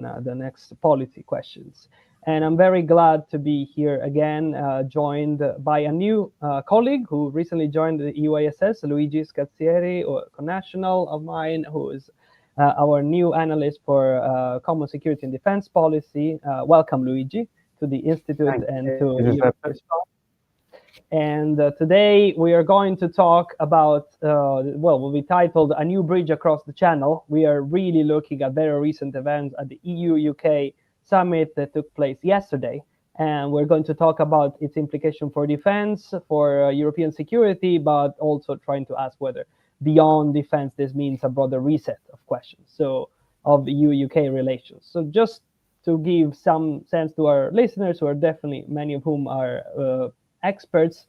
the next policy questions. And I'm very glad to be here again, joined by a new colleague who recently joined the EUISS, Luigi Scazzieri, a connational of mine, who is our new analyst for Common Security and Defense Policy. Welcome, Luigi, to the Institute and to Responds. And today we are going to talk about, well, we titled A New Bridge Across the Channel. We are really looking at very recent events at the EU-UK summit that took place yesterday. And we're going to talk about its implication for defense, for European security, but also trying to ask whether beyond defense this means a broader reset of questions, so of EU-UK relations. So just to give some sense to our listeners, who are definitely many of whom are experts,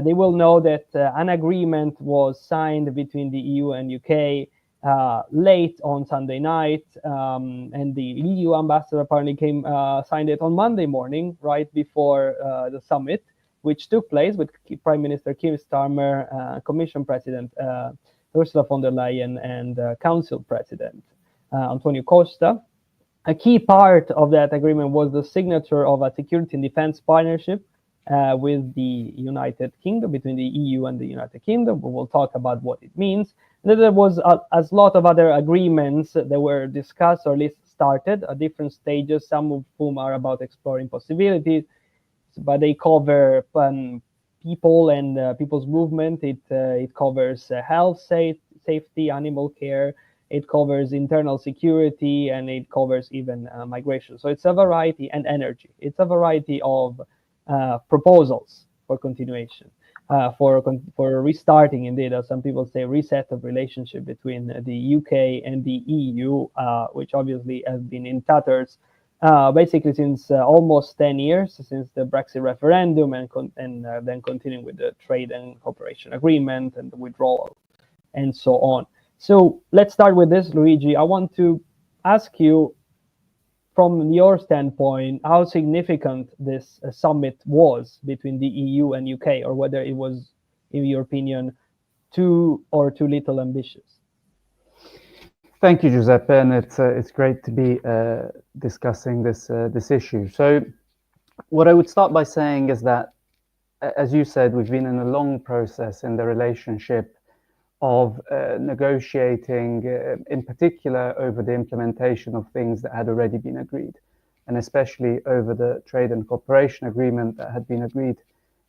they will know that an agreement was signed between the EU and UK late on Sunday night, and the EU ambassador apparently signed it on Monday morning, right before the summit, which took place with Prime Minister Keir Starmer, Commission President Ursula von der Leyen, and Council President Antonio Costa. A key part of that agreement was the signature of a security and defense partnership with the United Kingdom, between the EU and the United Kingdom. We will talk about what it means. Then there was a lot of other agreements that were discussed, or at least started at different stages, some of whom are about exploring possibilities, but they cover people and people's movement. It covers health, safety, animal care. It covers internal security, and it covers even migration. So it's a variety, and energy. It's a variety of proposals for continuation, for restarting, indeed, as some people say, reset of relationship between the UK and the EU, which obviously has been in tatters basically since almost 10 years, since the Brexit referendum, and then continuing with the trade and cooperation agreement and the withdrawal and so on. So let's start with this, Luigi. I want to ask you, from your standpoint, how significant this summit was between the EU and UK, or whether it was, in your opinion, too little ambitious. Thank you, Giuseppe, and it's great to be discussing this issue. So, what I would start by saying is that, as you said, we've been in a long process in the relationship of negotiating, in particular, over the implementation of things that had already been agreed, and especially over the trade and cooperation agreement that had been agreed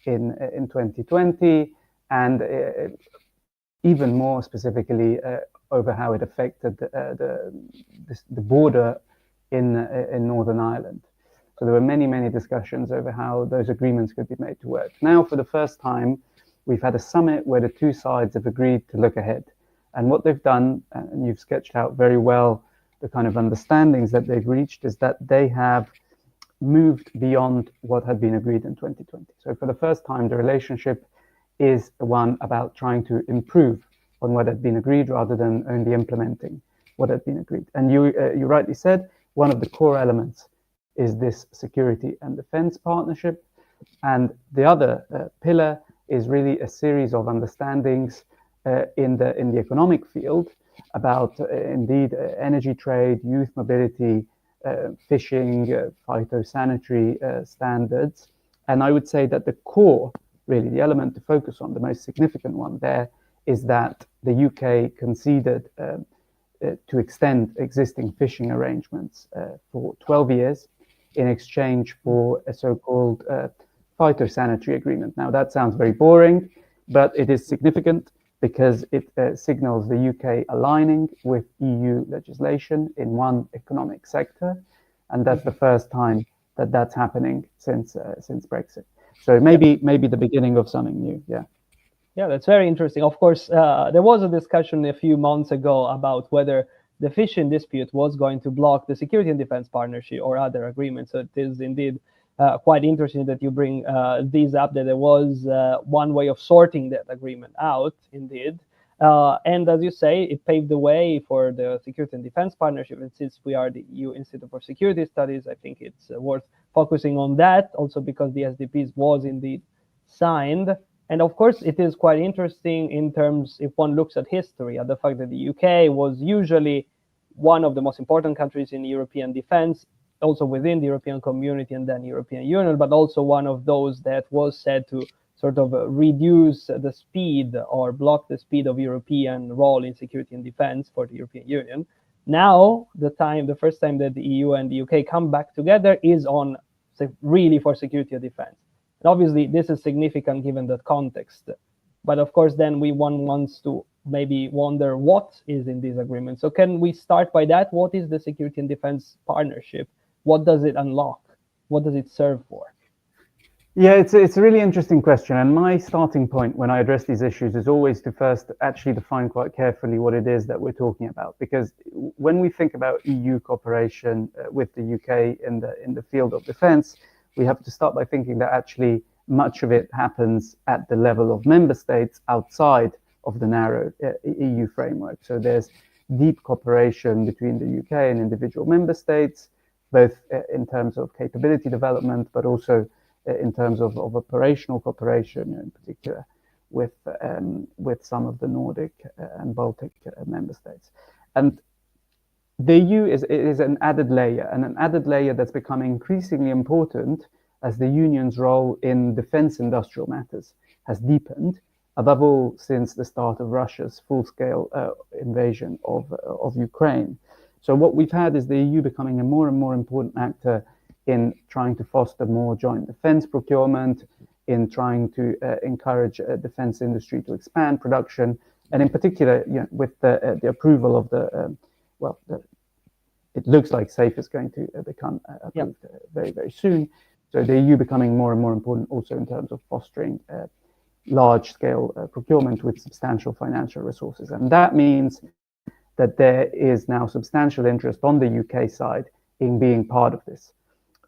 in 2020, and even more specifically over how it affected the border in Northern Ireland. So there were many discussions over how those agreements could be made to work. Now, for the first time, we've had a summit where the two sides have agreed to look ahead. And what they've done, and you've sketched out very well the kind of understandings that they've reached, is that they have moved beyond what had been agreed in 2020. So for the first time, the relationship is one about trying to improve on what had been agreed rather than only implementing what had been agreed. And you rightly said, one of the core elements is this security and defense partnership. And the other pillar is really a series of understandings in the economic field about indeed energy trade, youth mobility, fishing, phytosanitary standards. And I would say that the core, really the element to focus on, the most significant one there, is that the UK conceded to extend existing fishing arrangements for 12 years in exchange for a so-called phytosanitary agreement. Now, that sounds very boring, but it is significant because it signals the UK aligning with EU legislation in one economic sector, and that's the first time that that's happening since Brexit. So maybe the beginning of something new. Yeah, that's very interesting. Of course, there was a discussion a few months ago about whether the fishing dispute was going to block the security and defense partnership or other agreements. So it is indeed quite interesting that you bring these up, that there was one way of sorting that agreement out, indeed. And as you say, it paved the way for the security and defense partnership. And since we are the EU Institute for Security Studies, I think it's worth focusing on that, also because the SDPs was indeed signed. And of course, it is quite interesting in terms, if one looks at history, at the fact that the UK was usually one of the most important countries in European defense, also within the European community and then European Union, but also one of those that was said to sort of reduce the speed or block the speed of European role in security and defense for the European Union. Now, the first time that the EU and the UK come back together is on really for security and defense. And obviously, this is significant given that context. But of course, then one wants to maybe wonder what is in this agreement. So can we start by that? What is the security and defense partnership? What does it unlock? What does it serve for? Yeah, it's a really interesting question. And my starting point when I address these issues is always to first actually define quite carefully what it is that we're talking about. Because when we think about EU cooperation with the UK in the field of defense, we have to start by thinking that actually much of it happens at the level of member states outside of the narrow EU framework. So there's deep cooperation between the UK and individual member states, both in terms of capability development, but also in terms of operational cooperation, in particular with some of the Nordic and Baltic member states. And the EU is an added layer, and an added layer that's becoming increasingly important as the Union's role in defense industrial matters has deepened, above all since the start of Russia's full-scale invasion of Ukraine. So what we've had is the EU becoming a more and more important actor in trying to foster more joint defense procurement, in trying to encourage defense industry to expand production, and in particular, with the approval of it looks like SAFE is going to become approved very, very soon. So the EU becoming more and more important also in terms of fostering large-scale procurement with substantial financial resources. And that means that there is now substantial interest on the UK side in being part of this.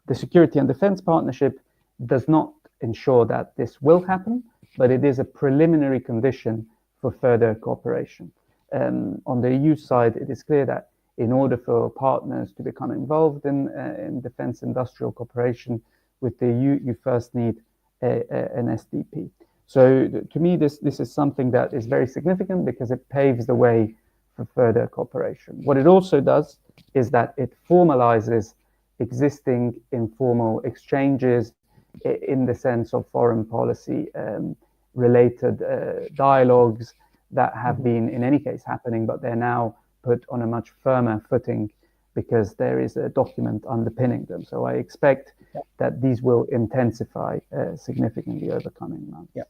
The Security and Defence Partnership does not ensure that this will happen, but it is a preliminary condition for further cooperation. On the EU side, it is clear that in order for partners to become involved in defence industrial cooperation with the EU, you first need an SDP. So to me, this is something that is very significant because it paves the way for further cooperation. What it also does is that it formalizes existing informal exchanges in the sense of foreign policy related dialogues that have been in any case happening, but they're now put on a much firmer footing because there is a document underpinning them. So I expect that these will intensify significantly over coming months. Yeah,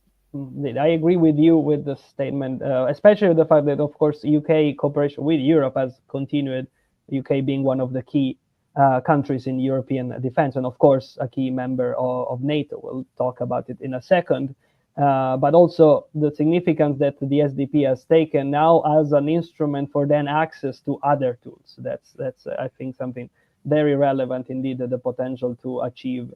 I agree with you with the statement, especially the fact that, of course, UK cooperation with Europe has continued, UK being one of the key countries in European defense, and of course a key member of NATO. We'll talk about it in a second, but also the significance that the SDP has taken now as an instrument for then access to other tools. That's I think something very relevant indeed, the potential to achieve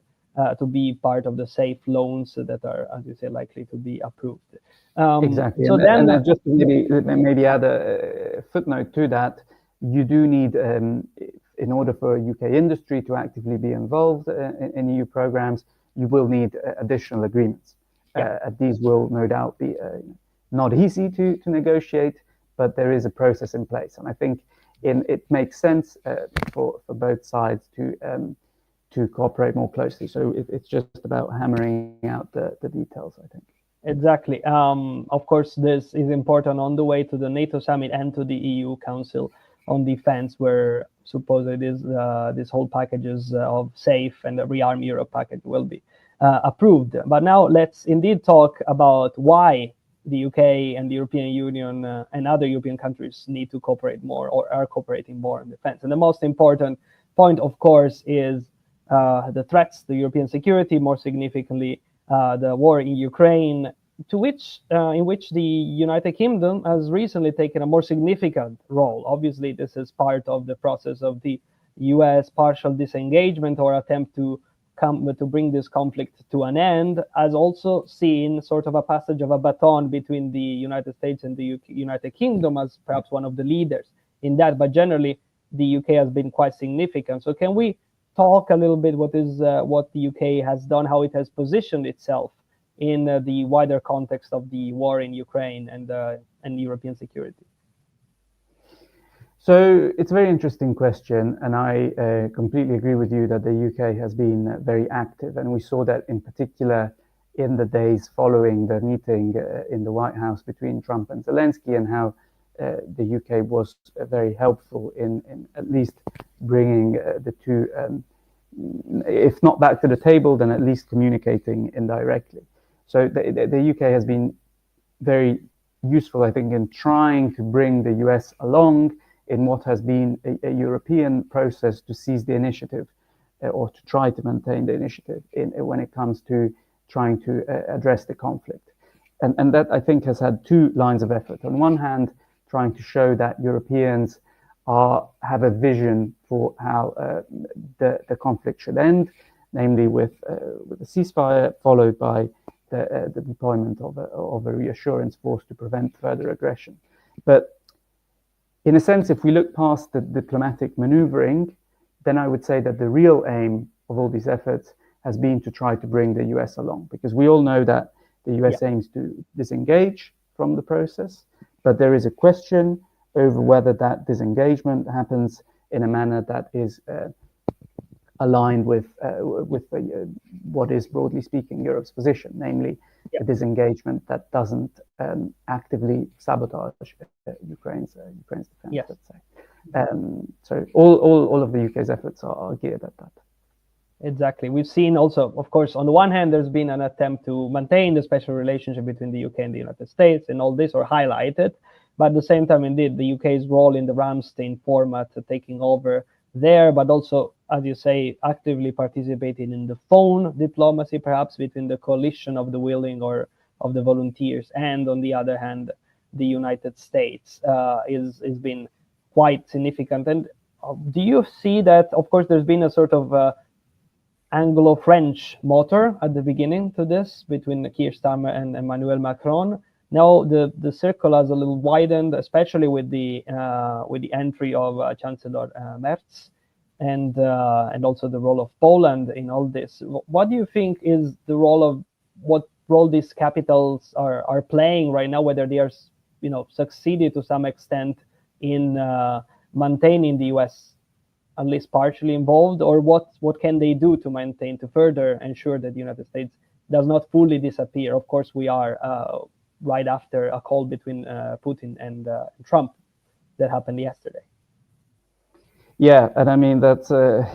to be part of the safe loans that are, as you say, likely to be approved. Exactly. So and just maybe add a footnote to that. You do need, in order for UK industry to actively be involved in EU programs, you will need additional agreements. These will no doubt be not easy to negotiate, but there is a process in place. And I think it makes sense for both sides to cooperate more closely. So it's just about hammering out the details, I think. Exactly. Of course, this is important on the way to the NATO summit and to the EU Council on Defense, where supposedly this whole packages of SAFE and the Rearm Europe package will be approved. But now let's indeed talk about why the UK and the European Union and other European countries need to cooperate more or are cooperating more in defense. And the most important point, of course, is the threats to European security, more significantly the war in Ukraine, in which the United Kingdom has recently taken a more significant role. Obviously, this is part of the process of the US partial disengagement or attempt to bring this conflict to an end, as also seen sort of a passage of a baton between the United States and the United Kingdom as perhaps one of the leaders in that. But generally, the UK has been quite significant. So can we talk a little bit what the UK has done, how it has positioned itself in the wider context of the war in Ukraine and European security? So it's a very interesting question, and I completely agree with you that the UK has been very active, and we saw that in particular in the days following the meeting in the White House between Trump and Zelensky, and how the UK was very helpful in at least bringing the two, if not back to the table, then at least communicating indirectly. So the UK has been very useful, I think, in trying to bring the US along in what has been a European process to seize the initiative or to try to maintain the initiative when it comes to trying to address the conflict. And that, I think, has had two lines of effort. On one hand, trying to show that Europeans have a vision for how the conflict should end, namely with a ceasefire followed by the deployment of a reassurance force to prevent further aggression. But in a sense, if we look past the diplomatic maneuvering, then I would say that the real aim of all these efforts has been to try to bring the US along, because we all know that the US aims to disengage from the process, but there is a question over whether that disengagement happens in a manner that is aligned with what is, broadly speaking, Europe's position, namely a disengagement that doesn't actively sabotage Ukraine's defense, let's say. So all of the UK's efforts are geared at that. Exactly. We've seen also, of course, on the one hand, there's been an attempt to maintain the special relationship between the UK and the United States, and all this, or highlight it. But at the same time, indeed, the UK's role in the Ramstein format, taking over there, but also, as you say, actively participating in the phone diplomacy, perhaps between the coalition of the willing or of the volunteers, and on the other hand, the United States is been quite significant. And do you see that? Of course, there's been a sort of Anglo-French motor at the beginning to this between Keir Starmer and Emmanuel Macron. Now the circle has a little widened, especially with the entry of Chancellor Merz, and also the role of Poland in all this. What do you think is the role of what role these capitals are playing right now? Whether they are, succeeded to some extent in maintaining the US at least partially involved, or what can they do to maintain, to further ensure that the United States does not fully disappear? Of course, we are right after a call between Putin and Trump that happened yesterday. Yeah, and I mean that's a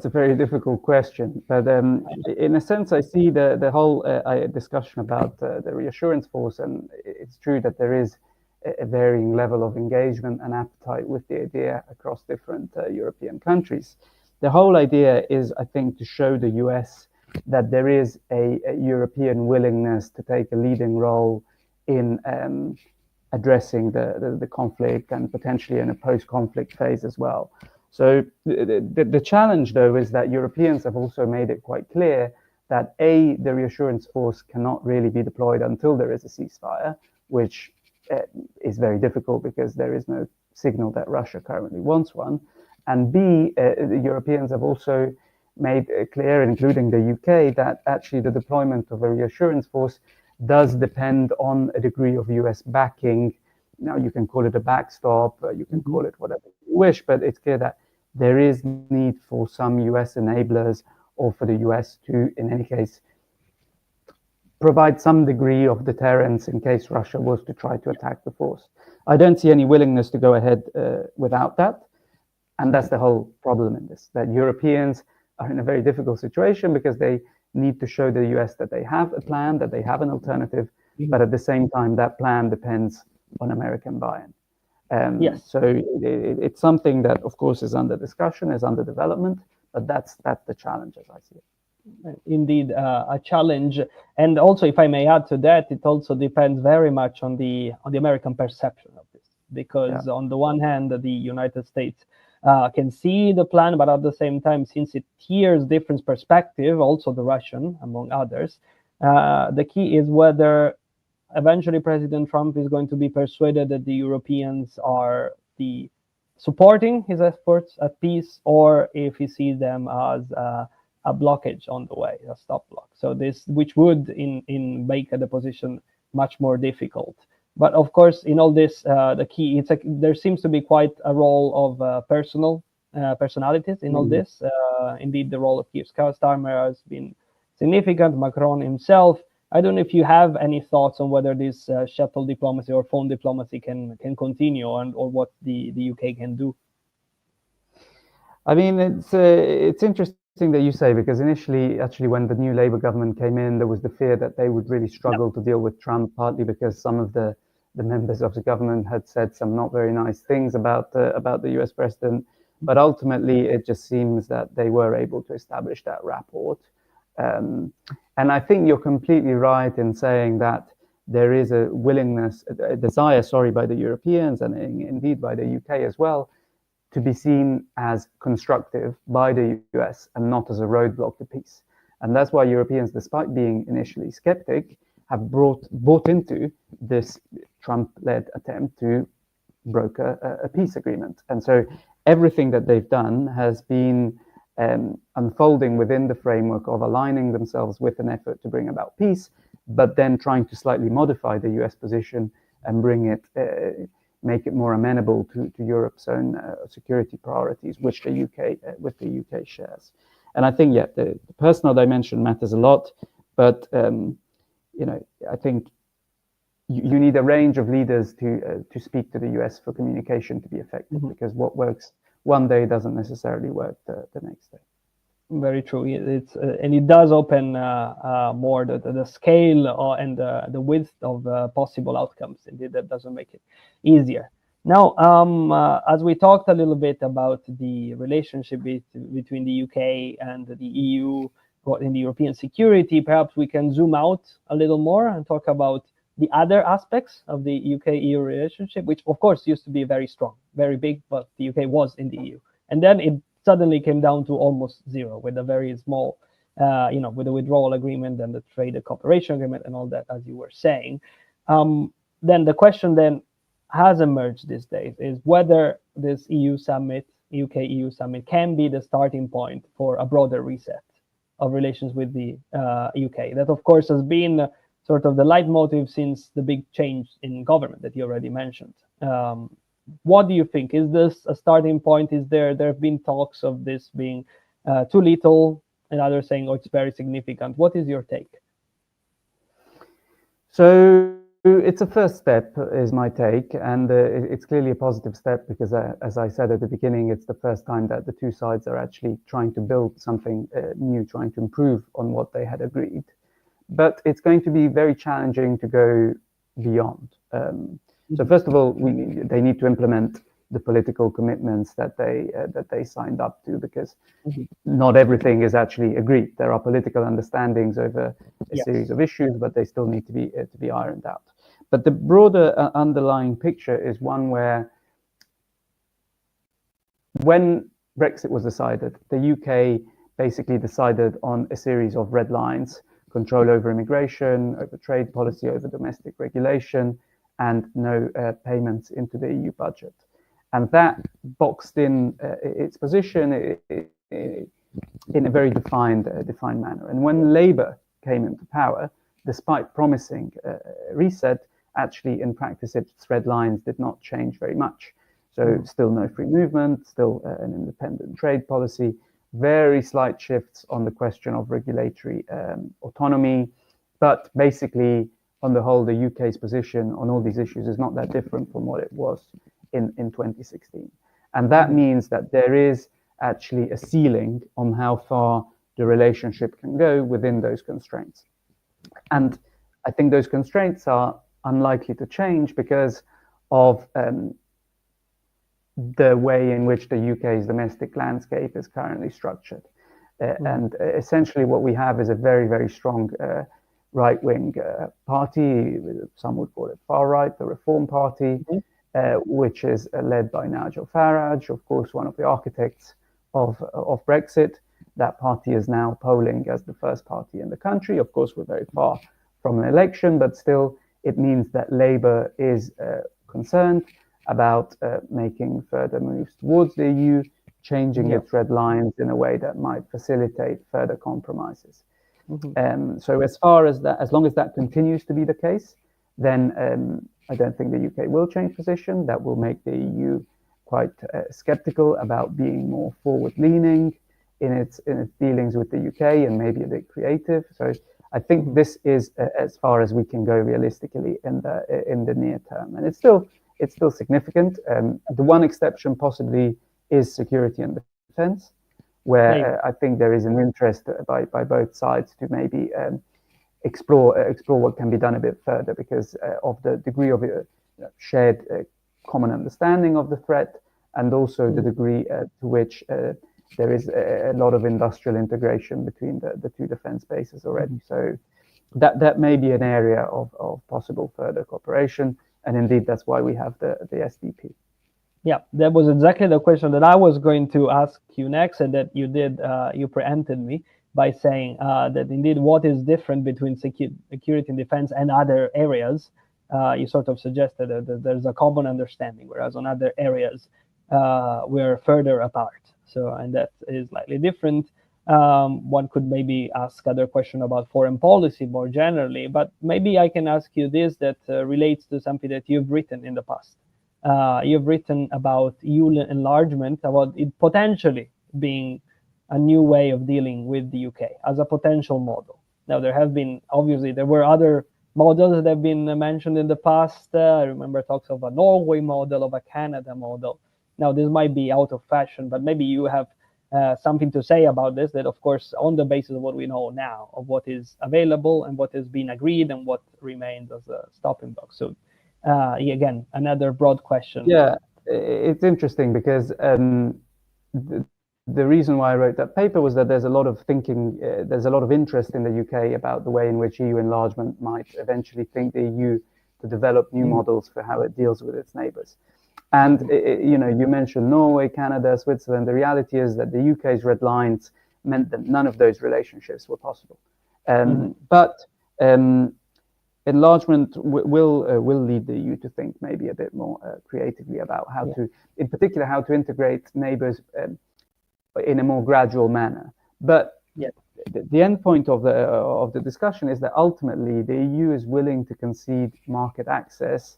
very difficult question, but in a sense, I see the whole discussion about the reassurance force, and it's true that there is a varying level of engagement and appetite with the idea across different European countries. The whole idea is, I think, to show the US that there is a European willingness to take a leading role in addressing the conflict, and potentially in a post-conflict phase as well. So the challenge, though, is that Europeans have also made it quite clear that the reassurance force cannot really be deployed until there is a ceasefire, which is very difficult because there is no signal that Russia currently wants one. And B, the Europeans have also made clear, including the UK, that actually the deployment of a reassurance force does depend on a degree of US backing. Now, you can call it a backstop, you can call it whatever you wish, but it's clear that there is need for some US enablers, or for the US to, in any case, provide some degree of deterrence in case Russia was to try to attack the force. I don't see any willingness to go ahead without that. And that's the whole problem in this, that Europeans are in a very difficult situation because they need to show the US that they have a plan, that they have an alternative, but at the same time, that plan depends on American buy-in. So it's something that, of course, is under discussion, is under development, but that's the challenge as I see it. Indeed, a challenge. And also, if I may add to that, it also depends very much on the American perception of this, because on the one hand, the United States can see the plan, but at the same time, since it hears different perspective, also the Russian, among others, the key is whether eventually President Trump is going to be persuaded that the Europeans are supporting his efforts at peace, or if he sees them as a blockage on the way, a stop block. So this, which would in make the position much more difficult. But of course, in all this, the key, there seems to be quite a role of personalities in all this. Indeed, the role of Keir Starmer has been significant. Macron himself. I don't know if you have any thoughts on whether this shuttle diplomacy or phone diplomacy can continue, or what the UK can do. I mean, it's interesting that you say, because initially, actually, when the new Labour government came in, there was the fear that they would really struggle to deal with Trump, partly because some of the members of the government had said some not very nice things about the US president. But ultimately, it just seems that they were able to establish that rapport. And I think you're completely right in saying that there is a willingness, a desire, by the Europeans and indeed by the UK as well, to be seen as constructive by the US and not as a roadblock to peace. And that's why Europeans, despite being initially skeptic, have bought into this Trump-led attempt to broker a peace agreement. And so everything that they've done has been unfolding within the framework of aligning themselves with an effort to bring about peace, but then trying to slightly modify the US position and make it more amenable to Europe's own security priorities, which the UK shares. And I think, the personal dimension matters a lot, but I think you need a range of leaders to speak to the US for communication to be effective, because what works one day doesn't necessarily work the next day. Very true. And it does open more the scale and the width of possible outcomes. Indeed, that doesn't make it easier. Now, as we talked a little bit about the relationship between the UK and the EU in the European security, perhaps we can zoom out a little more and talk about the other aspects of the UK-EU relationship, which of course used to be very strong, very big, but the UK was in the EU. And then it suddenly came down to almost zero with a very small, with the withdrawal agreement and the trade and cooperation agreement and all that, as you were saying. Then the question then has emerged these days is whether this UK-EU summit can be the starting point for a broader reset of relations with the UK. That, of course, has been sort of the leitmotif since the big change in government that you already mentioned. What do you think? Is this a starting point? There have been talks of this being too little, and others saying, oh, it's very significant. What is your take? So it's a first step, is my take, and it's clearly a positive step because, as I said at the beginning, it's the first time that the two sides are actually trying to build something new, trying to improve on what they had agreed. But it's going to be very challenging to go beyond. So first of all, they need to implement the political commitments that they signed up to, because not everything is actually agreed. There are political understandings over a series of issues, but they still need to be ironed out. But the broader underlying picture is one where, when Brexit was decided, the UK basically decided on a series of red lines: control over immigration, over trade policy, over domestic regulation, and no payments into the EU budget. And that boxed in its position in a very defined manner. And when Labour came into power, despite promising a reset, actually in practice its red lines did not change very much. So still no free movement, still an independent trade policy, very slight shifts on the question of regulatory autonomy, but basically, on the whole, the UK's position on all these issues is not that different from what it was in 2016. And that means that there is actually a ceiling on how far the relationship can go within those constraints. And I think those constraints are unlikely to change because of the way in which the UK's domestic landscape is currently structured. And essentially what we have is a very, very strong right-wing party, some would call it far-right, the Reform Party, which is led by Nigel Farage, of course, one of the architects of Brexit. That party is now polling as the first party in the country. Of course, we're very far from an election, but still it means that Labour is concerned about making further moves towards the EU, changing its red lines in a way that might facilitate further compromises. So as long as that continues to be the case, then I don't think the UK will change position. That will make the EU quite skeptical about being more forward-leaning in its dealings with the UK and maybe a bit creative. So I think this is as far as we can go realistically in the near term, and it's still significant. The one exception possibly is security and defense, where I think there is an interest by both sides to maybe explore what can be done a bit further because of the degree of shared common understanding of the threat, and also the degree to which there is a lot of industrial integration between the two defense bases already. So that may be an area of possible further cooperation, and indeed that's why we have the SDP. Yeah, that was exactly the question that I was going to ask you next, and that you did. You preempted me by saying that indeed what is different between security and defense and other areas. You sort of suggested that there's a common understanding, whereas on other areas we're further apart. So, and that is slightly different. One could maybe ask other question about foreign policy more generally, but maybe I can ask you this that relates to something that you've written in the past. You've written about EU enlargement, about it potentially being a new way of dealing with the UK as a potential model. Now, there have been, obviously, there were other models that have been mentioned in the past. I remember talks of a Norway model, of a Canada model. Now, this might be out of fashion, but maybe you have something to say about this, that of course, on the basis of what we know now, of what is available and what has been agreed and what remains as a stopping block. So again, another broad question. Yeah, it's interesting because the reason why I wrote that paper was that there's a lot of thinking, there's a lot of interest in the UK about the way in which EU enlargement might eventually think the EU to develop new models for how it deals with its neighbors. And you know, you mentioned Norway, Canada, Switzerland. The reality is that the UK's red lines meant that none of those relationships were possible. But enlargement will lead the EU to think maybe a bit more creatively about how to, in particular, how to integrate neighbors in a more gradual manner. But the end point of the discussion is that ultimately the EU is willing to concede market access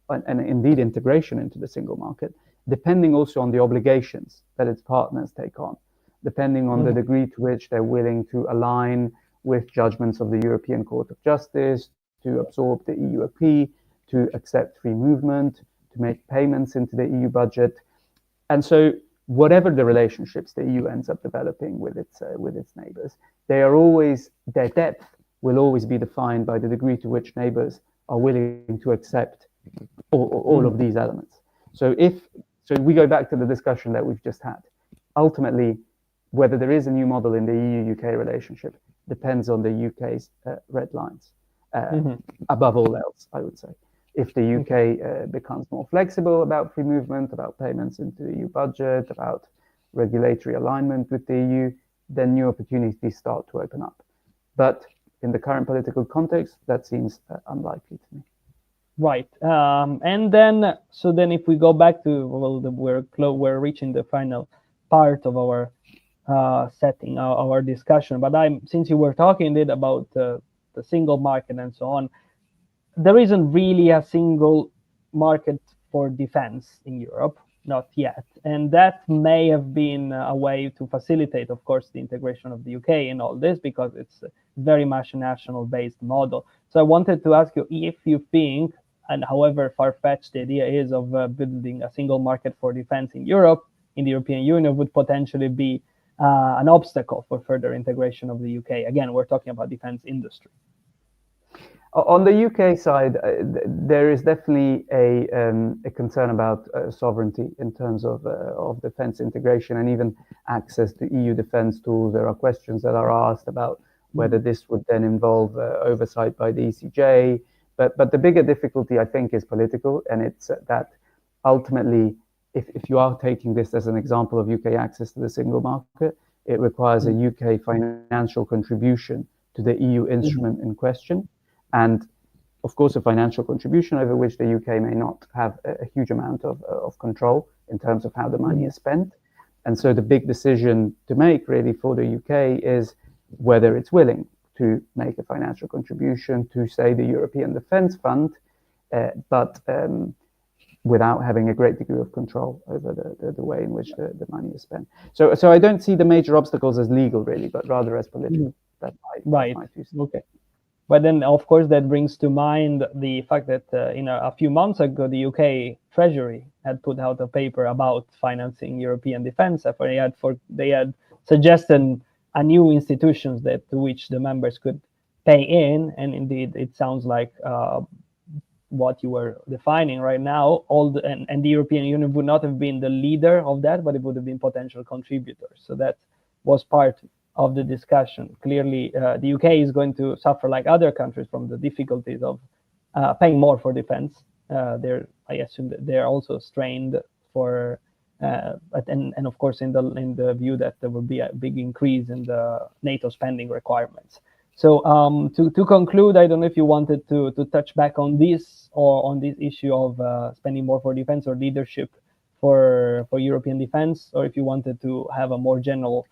and indeed integration into the single market, depending also on the obligations that its partners take on, depending on the degree to which they're willing to align with judgments of the European Court of Justice, to absorb the EU acquis, to accept free movement, to make payments into the EU budget. And so whatever the relationships the EU ends up developing with its neighbors, their depth will always be defined by the degree to which neighbors are willing to accept all of these elements. So we go back to the discussion that we've just had. Ultimately, whether there is a new model in the EU-UK relationship depends on the UK's red lines, above all else, I would say. If the UK becomes more flexible about free movement, about payments into the EU budget, about regulatory alignment with the EU, then new opportunities start to open up. But in the current political context, that seems unlikely to me. Right. And then, so then if we go back to, well, we're reaching the final part of our setting, our discussion. But since you were talking indeed about the single market and so on, there isn't really a single market for defense in Europe, not yet. And that may have been a way to facilitate, of course, the integration of the UK in all this, because it's very much a national-based model. So I wanted to ask you if you think, and however far-fetched the idea is of building a single market for defense in Europe, in the European Union, would potentially be an obstacle for further integration of the UK. Again, we're talking about defense industry. On the UK side, there is definitely a concern about sovereignty in terms of defense integration and even access to EU defense tools. There are questions that are asked about whether this would then involve oversight by the ECJ. But the bigger difficulty, I think, is political, and it's that ultimately, if you are taking this as an example of UK access to the single market, it requires a UK financial contribution to the EU instrument in question. And of course, a financial contribution over which the UK may not have a huge amount of control in terms of how the money is spent. And so the big decision to make really for the UK is whether it's willing to make a financial contribution to, say, the European Defence Fund but without having a great degree of control over the way in which the money is spent. So I don't see the major obstacles as legal, really, but rather as political. That's my two cents. Okay. But then, of course, that brings to mind the fact that a few months ago, the UK Treasury had put out a paper about financing European defense effort. They had suggested a new institutions to which the members could pay in, and indeed, it sounds like what you were defining right now. And the European Union would not have been the leader of that, but it would have been potential contributors. So that was part of the discussion. Clearly, the UK is going to suffer, like other countries, from the difficulties of paying more for defense. I assume that they're also strained for, and of course, in the view that there will be a big increase in the NATO spending requirements. So to conclude, I don't know if you wanted to touch back on this, or on this issue of spending more for defense or leadership for European defense, or if you wanted to have a more general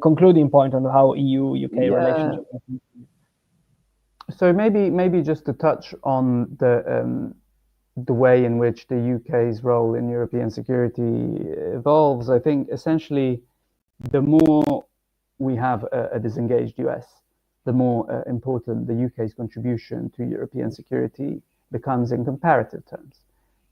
concluding point on how EU-UK relationship. So maybe just to touch on the way in which the UK's role in European security evolves. I think essentially the more we have a disengaged US, the more important the UK's contribution to European security becomes in comparative terms,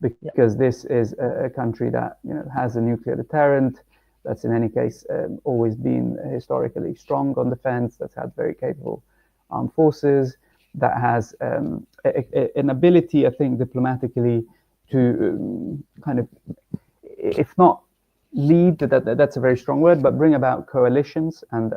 because this is a country that has a nuclear deterrent, that's in any case always been historically strong on defense, that's had very capable armed forces, that has an ability, I think, diplomatically to kind of, if not lead, that's a very strong word, but bring about coalitions and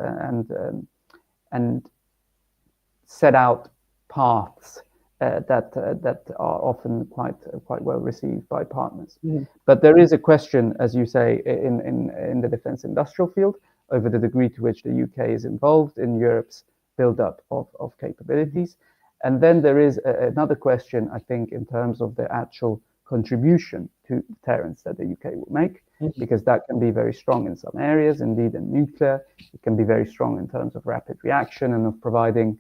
set out paths that are often quite well received by partners. But there is a question, as you say, in the defense industrial field over the degree to which the UK is involved in Europe's build-up of capabilities. And then there is another question, I think, in terms of the actual contribution to deterrence that the UK will make, because that can be very strong in some areas, indeed in nuclear. It can be very strong in terms of rapid reaction and of providing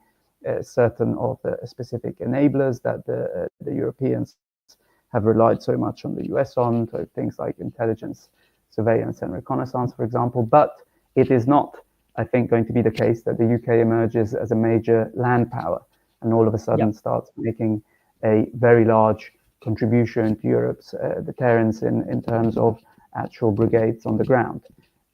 certain of the specific enablers that the Europeans have relied so much on the US on, so things like intelligence, surveillance and reconnaissance, for example. But it is not, I think, going to be the case that the UK emerges as a major land power and all of a sudden starts making a very large contribution to Europe's deterrence in terms of actual brigades on the ground.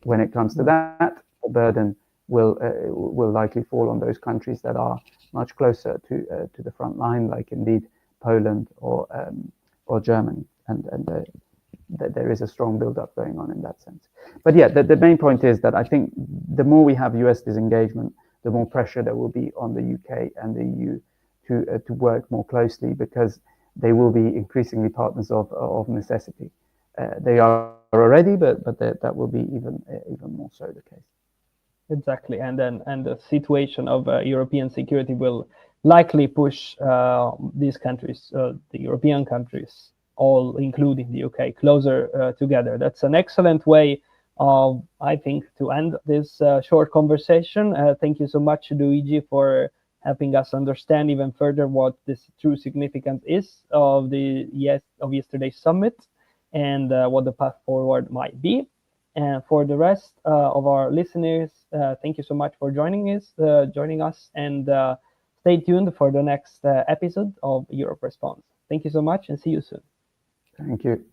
When it comes to that, the burden will likely fall on those countries that are much closer to the front line, like indeed Poland or Germany, and there is a strong build-up going on in that sense. But yeah, the main point is that I think the more we have US disengagement, the more pressure there will be on the UK and the EU to work more closely, because they will be increasingly partners of necessity. They are already, but that will be even more so the case. Exactly, and the situation of European security will likely push these countries, the European countries, all including the UK, closer together. That's an excellent way of, I think, to end this short conversation. Thank you so much, Luigi, for helping us understand even further what this true significance is of yesterday's summit, and what the path forward might be. And for the rest of our listeners, thank you so much for joining us, and stay tuned for the next episode of Europe Responds. Thank you so much, and see you soon. Thank you.